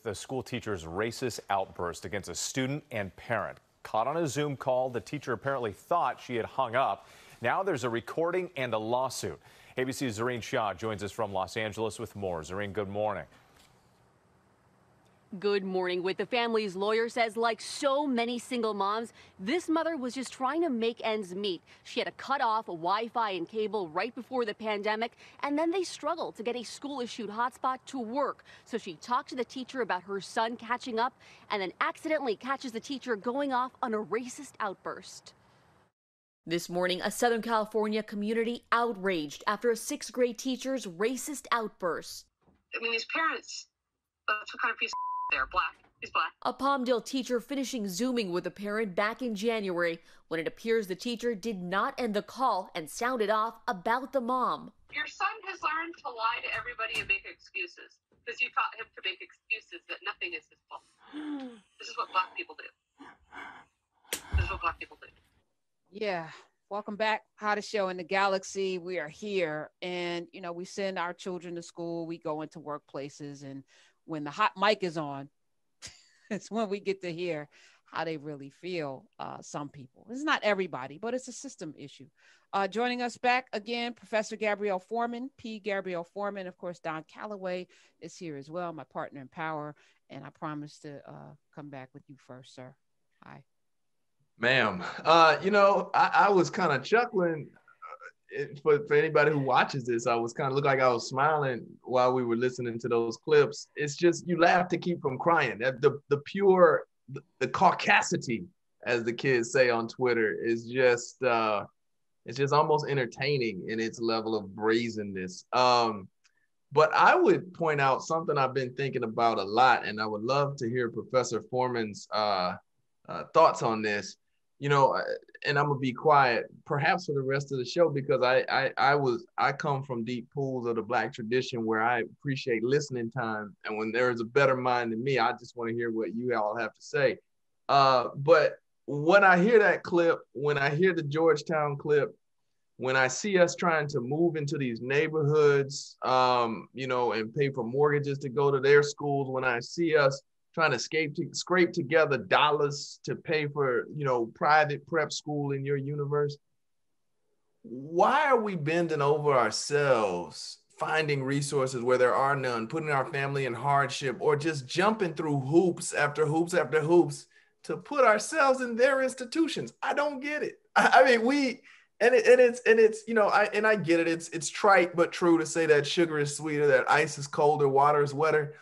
The school teacher's racist outburst against a student and parent. Caught on a Zoom call, the teacher apparently thought she had hung up. Now there's a recording and a lawsuit. ABC's Zareen Shah joins us from Los Angeles with more. Zareen, good morning. Good morning. With the family's lawyer says, like so many single moms, this mother was just trying to make ends meet. She had to cut off Wi-Fi and cable right before the pandemic, and then they struggled to get a school-issued hotspot to work. So she talked to the teacher about her son catching up and then accidentally catches the teacher going off on a racist outburst. This morning, a Southern California community outraged after a sixth grade teacher's racist outburst. I mean, these parents, that's what kind of piece of they're black. He's black. A Palmdale teacher finishing Zooming with a parent back in January when it appears the teacher did not end the call and sounded off about the mom. Your son has learned to lie to everybody and make excuses because you taught him to make excuses that nothing is his fault. This is what black people do. This is what black people do. Yeah. Welcome back. Hottest show in the galaxy. We are here. And, you know, we send our children to school. We go into workplaces. And when the hot mic is on, it's when we get to hear how they really feel. Some people. It's not everybody, but it's a system issue. Joining us back again, Professor Gabrielle Forman, P. Gabrielle Forman. Of course, Don Calloway is here as well, my partner in power. And I promise to come back with you first, sir. Hi. Ma'am, you know, I was kind of chuckling for anybody who watches this. I was kind of looked like I was smiling while we were listening to those clips. It's just, you laugh to keep from crying. The pure, the caucasity, as the kids say on Twitter, is just, it's just almost entertaining in its level of brazenness. But I would point out something I've been thinking about a lot, and I would love to hear Professor Forman's thoughts on this. You know, and I'm gonna be quiet perhaps for the rest of the show because I come from deep pools of the Black tradition where I appreciate listening time, and when there is a better mind than me, I just want to hear what you all have to say. But when I hear that clip, when I hear the Georgetown clip, when I see us trying to move into these neighborhoods, you know, and pay for mortgages to go to their schools, when I see us trying to scrape together dollars to pay for, you know, private prep school in your universe. Why are we bending over ourselves, finding resources where there are none, putting our family in hardship, or just jumping through hoops after hoops after hoops to put ourselves in their institutions? I don't get it. I mean, it's you know, I get it. It's trite but true to say that sugar is sweeter, that ice is colder, water is wetter.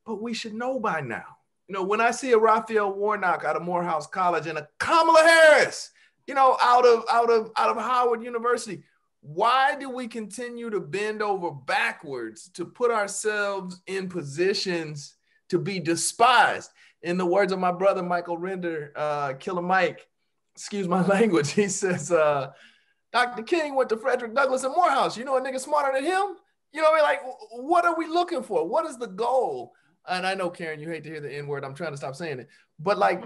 But we should know by now. You know, when I see a Raphael Warnock out of Morehouse College and a Kamala Harris, you know, out of Howard University, why do we continue to bend over backwards to put ourselves in positions to be despised? In the words of my brother Michael Render, Killer Mike, excuse my language, he says, Dr. King went to Frederick Douglass and Morehouse. You know a nigga smarter than him? You know what I mean? Like, what are we looking for? What is the goal? And I know, Karen, you hate to hear the N word. I'm trying to stop saying it. But like,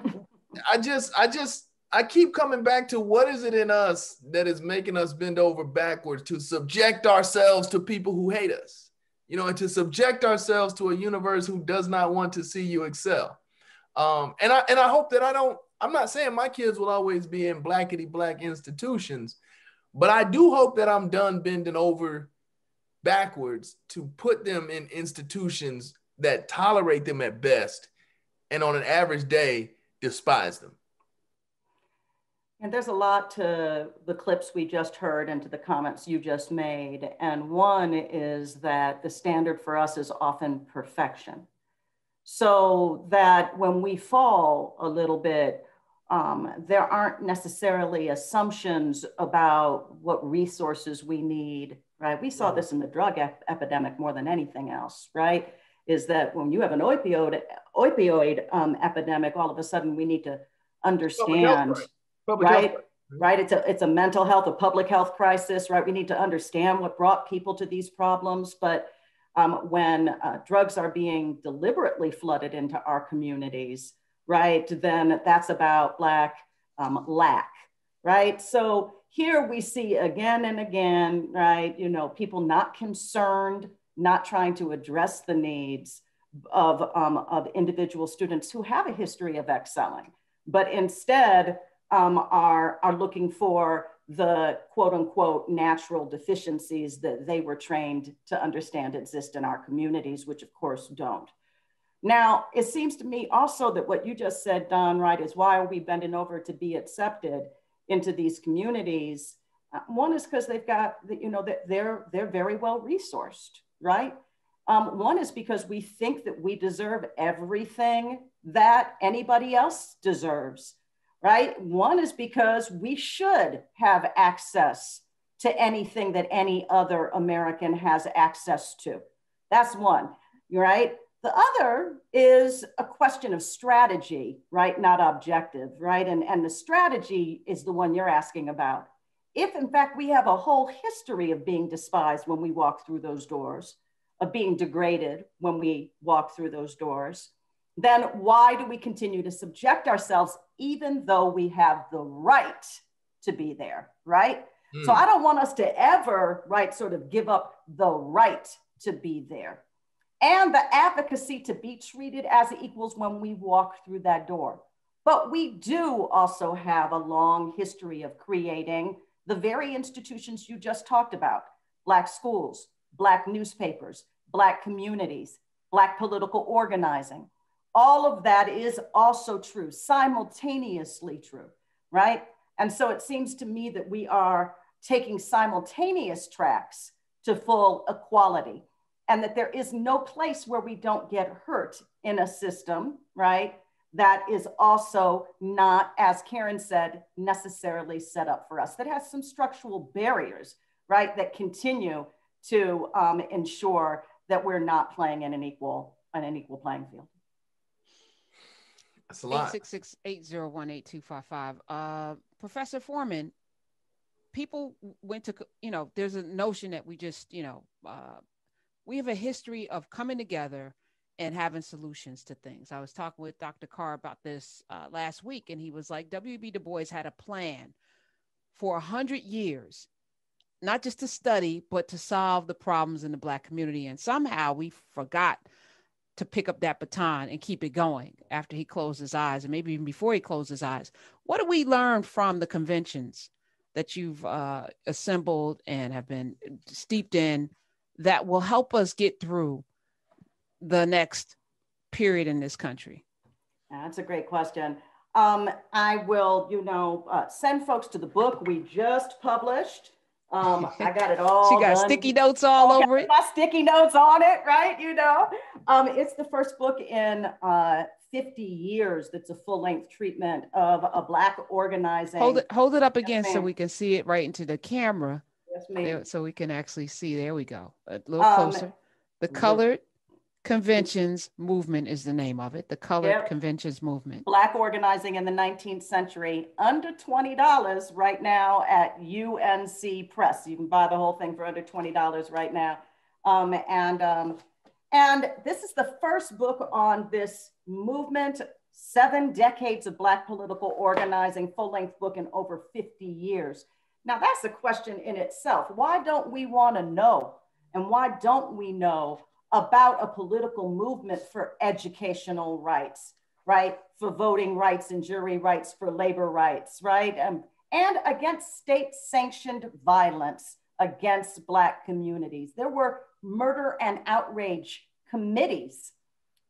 I keep coming back to what is it in us that is making us bend over backwards to subject ourselves to people who hate us, you know, and to subject ourselves to a universe who does not want to see you excel. And I hope that I'm not saying my kids will always be in blackety black institutions, but I do hope that I'm done bending over backwards to put them in institutions that tolerate them at best and on an average day despise them. And there's a lot to the clips we just heard and to the comments you just made. And one is that the standard for us is often perfection. So that when we fall a little bit, there aren't necessarily assumptions about what resources we need, right? We saw this in the drug epidemic more than anything else, right? Is that when you have an opioid epidemic, all of a sudden we need to understand, right? It's a mental health, a public health crisis, right? We need to understand what brought people to these problems. But when drugs are being deliberately flooded into our communities, right, then that's about Black lack, right? So here we see again and again, right, you know, people not concerned, not trying to address the needs, of individual students who have a history of excelling, but instead are looking for the quote unquote natural deficiencies that they were trained to understand exist in our communities, which of course don't. Now, it seems to me also that what you just said, Don, right, is why are we bending over to be accepted into these communities? One is because they've got, you know, that they're very well resourced, right? One is because we think that we deserve everything that anybody else deserves, right? One is because we should have access to anything that any other American has access to. That's one, right? The other is a question of strategy, right? Not objective, right? And the strategy is the one you're asking about. If in fact we have a whole history of being despised when we walk through those doors, of being degraded when we walk through those doors, then why do we continue to subject ourselves even though we have the right to be there, right? So I don't want us to ever, right, sort of give up the right to be there and the advocacy to be treated as equals when we walk through that door. But we do also have a long history of creating the very institutions you just talked about: Black schools, Black newspapers, Black communities, Black political organizing. All of that is also true, simultaneously true, right? And so it seems to me that we are taking simultaneous tracks to full equality, and that there is no place where we don't get hurt in a system, right, that is also not, as Karen said, necessarily set up for us, that has some structural barriers, right, that continue to ensure that we're not playing in an equal playing field. That's a lot. 866-801-8255. Professor Forman, people went to, you know, there's a notion that we just, you know, we have a history of coming together and having solutions to things. I was talking with Dr. Carr about this last week, and he was like, W.B. Du Bois had a plan for 100 years, not just to study, but to solve the problems in the Black community. And somehow we forgot to pick up that baton and keep it going after he closed his eyes, and maybe even before he closed his eyes. What do we learn from the conventions that you've assembled and have been steeped in that will help us get through the next period in this country? That's a great question. I will, you know, send folks to the book we just published. I got it all. She got done. sticky notes all over it. My sticky notes on it, right? You know, it's the first book in 50 years that's a full-length treatment of a Black organizing. Hold it up again, yes, so we can see it right into the camera. Yes, ma'am. So we can actually see. There we go. A little closer. The Colored Conventions Movement is the name of it. The Colored Conventions Movement. Black organizing in the 19th century, under $20 right now at UNC Press. You can buy the whole thing for under $20 right now. And this is the first book on this movement, 7 decades of Black political organizing, full-length book in over 50 years. Now that's a question in itself. Why don't we want to know? And why don't we know about a political movement for educational rights, right? For voting rights and jury rights, for labor rights, right? And against state-sanctioned violence against Black communities. There were murder and outrage committees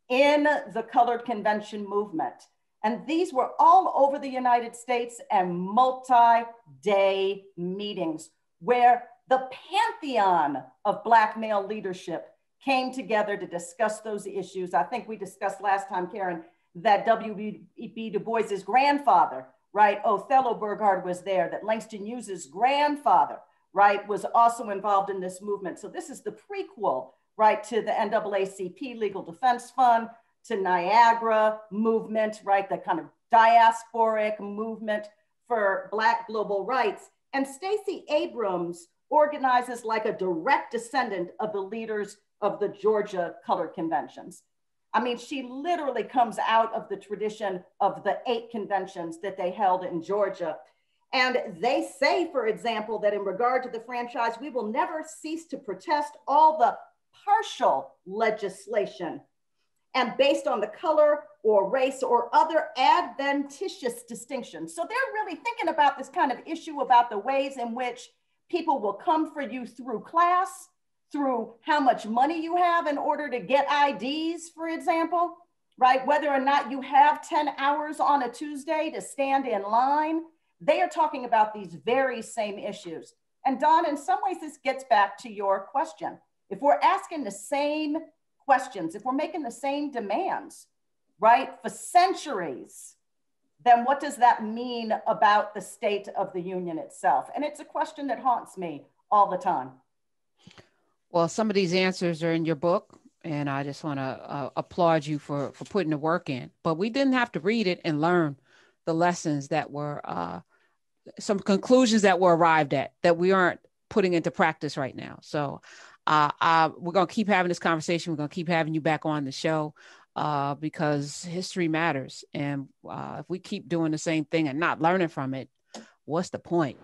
in the Colored Convention movement. And these were all over the United States and multi-day meetings where the pantheon of Black male leadership came together to discuss those issues. I think we discussed last time, Karen, that W.B. Du Bois's grandfather, right, Othello Burghardt was there, that Langston Hughes's grandfather, right, was also involved in this movement. So this is the prequel, right, to the NAACP Legal Defense Fund, to Niagara movement, right, the kind of diasporic movement for Black global rights. And Stacey Abrams organizes like a direct descendant of the leaders of the Georgia Colored Conventions. I mean, she literally comes out of the tradition of the 8 conventions that they held in Georgia. And they say, for example, that in regard to the franchise, we will never cease to protest all the partial legislation and based on the color or race or other adventitious distinctions. So they're really thinking about this kind of issue about the ways in which people will come for you through class, through how much money you have in order to get IDs, for example, right? Whether or not you have 10 hours on a Tuesday to stand in line, they are talking about these very same issues. And Don, in some ways, this gets back to your question. If we're asking the same questions, if we're making the same demands, right, for centuries, then what does that mean about the state of the union itself? And it's a question that haunts me all the time. Well, some of these answers are in your book, and I just want to applaud you for putting the work in. But we didn't have to read it and learn the lessons that were, some conclusions that were arrived at that we aren't putting into practice right now. So we're going to keep having this conversation. We're going to keep having you back on the show because history matters. And if we keep doing the same thing and not learning from it, what's the point?